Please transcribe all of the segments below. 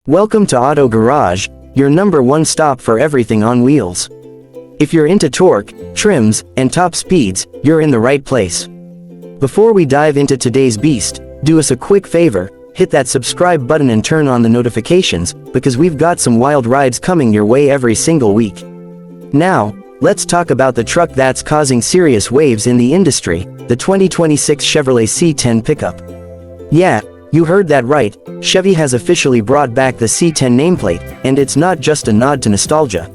Welcome to Auto Garage, your number one stop for everything on wheels. If you're into torque, trims, and top speeds, you're in the right place. Before we dive into today's beast, do us a quick favor, hit that subscribe button and turn on the notifications, because we've got some wild rides coming your way every single week. Now, let's talk about the truck that's causing serious waves in the industry, the 2026 Chevrolet C10 Pickup. Yeah, you heard that right, Chevy has officially brought back the C10 nameplate, and it's not just a nod to nostalgia.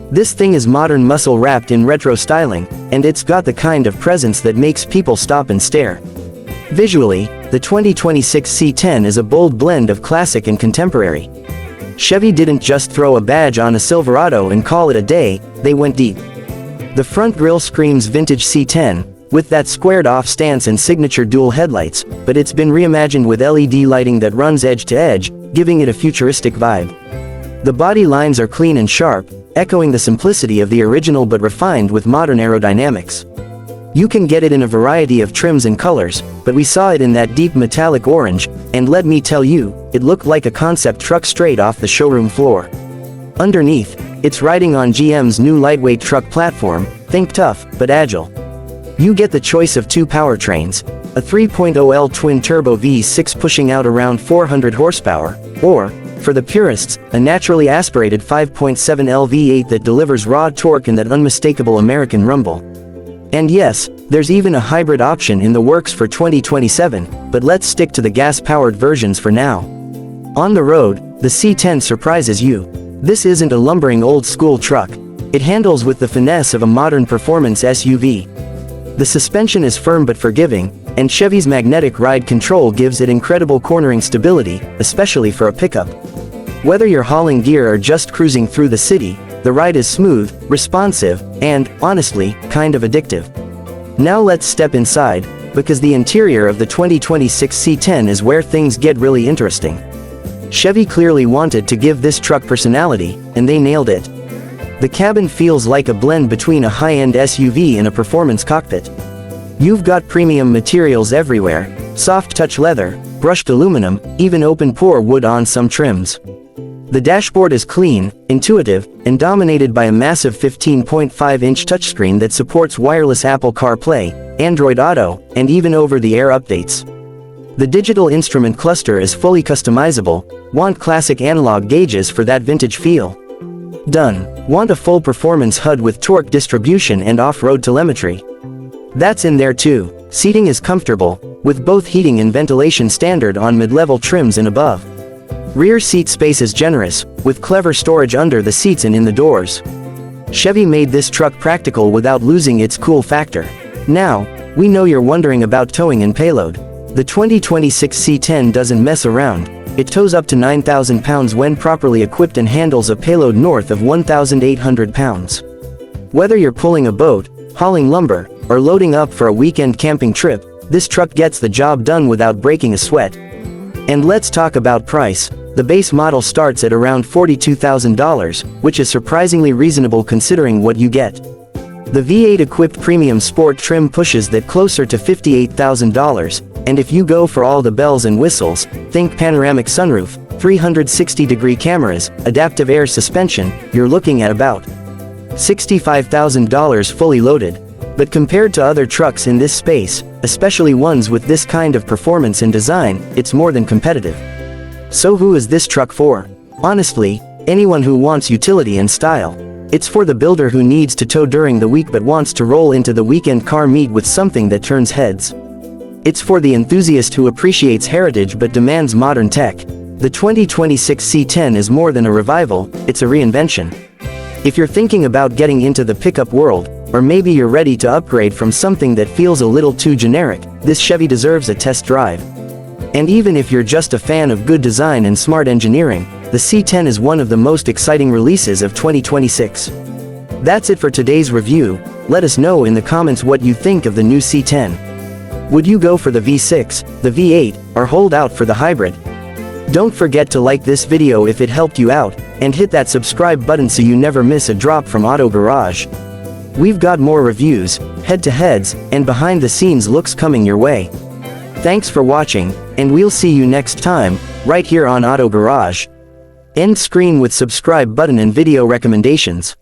This thing is modern muscle wrapped in retro styling, and it's got the kind of presence that makes people stop and stare. Visually, the 2026 C10 is a bold blend of classic and contemporary. Chevy didn't just throw a badge on a Silverado and call it a day, they went deep. The front grille screams vintage C10, with that squared-off stance and signature dual headlights, but it's been reimagined with LED lighting that runs edge to edge, giving it a futuristic vibe. The body lines are clean and sharp, echoing the simplicity of the original but refined with modern aerodynamics. You can get it in a variety of trims and colors, but we saw it in that deep metallic orange, and let me tell you, it looked like a concept truck straight off the showroom floor. Underneath, it's riding on GM's new lightweight truck platform, think tough, but agile. You get the choice of two powertrains, a 3.0L twin-turbo V6 pushing out around 400 horsepower, or, for the purists, a naturally aspirated 5.7L V8 that delivers raw torque and that unmistakable American rumble. And yes, there's even a hybrid option in the works for 2027, but let's stick to the gas-powered versions for now. On the road, the C10 surprises you. This isn't a lumbering old-school truck. It handles with the finesse of a modern performance SUV. The suspension is firm but forgiving, and Chevy's magnetic ride control gives it incredible cornering stability, especially for a pickup. Whether you're hauling gear or just cruising through the city, the ride is smooth, responsive, and, honestly, kind of addictive. Now let's step inside, because the interior of the 2026 C10 is where things get really interesting. Chevy clearly wanted to give this truck personality, and they nailed it. The cabin feels like a blend between a high-end SUV and a performance cockpit. You've got premium materials everywhere, soft touch leather, brushed aluminum, even open-pore wood on some trims. The dashboard is clean, intuitive, and dominated by a massive 15.5-inch touchscreen that supports wireless Apple CarPlay, Android Auto, and even over-the-air updates. The digital instrument cluster is fully customizable. Want classic analog gauges for that vintage feel? Done. Want a full performance HUD with torque distribution and off-road telemetry? That's in there too. Seating is comfortable, with both heating and ventilation standard on mid-level trims and above. Rear seat space is generous, with clever storage under the seats and in the doors. Chevy made this truck practical without losing its cool factor. Now, we know you're wondering about towing and payload. The 2026 C10 doesn't mess around. It tows up to 9,000 pounds when properly equipped and handles a payload north of 1,800 pounds. Whether you're pulling a boat, hauling lumber, or loading up for a weekend camping trip, this truck gets the job done without breaking a sweat. And let's talk about price. The base model starts at around $42,000, which is surprisingly reasonable considering what you get. The V8-equipped premium sport trim pushes that closer to $58,000, and if you go for all the bells and whistles, think panoramic sunroof, 360-degree cameras, adaptive air suspension, you're looking at about $65,000 fully loaded. But compared to other trucks in this space, especially ones with this kind of performance and design, it's more than competitive. So who is this truck for? Honestly, anyone who wants utility and style. It's for the builder who needs to tow during the week but wants to roll into the weekend car meet with something that turns heads. It's for the enthusiast who appreciates heritage but demands modern tech. The 2026 C10 is more than a revival, it's a reinvention. If you're thinking about getting into the pickup world, or maybe you're ready to upgrade from something that feels a little too generic, this Chevy deserves a test drive. And even if you're just a fan of good design and smart engineering, the C10 is one of the most exciting releases of 2026. That's it for today's review. Let us know in the comments what you think of the new C10. Would you go for the V6, the V8, or hold out for the hybrid? Don't forget to like this video if it helped you out, and hit that subscribe button so you never miss a drop from Auto Garage. We've got more reviews, head-to-heads, and behind-the-scenes looks coming your way. Thanks for watching, and we'll see you next time, right here on Auto Garage. End screen with subscribe button and video recommendations.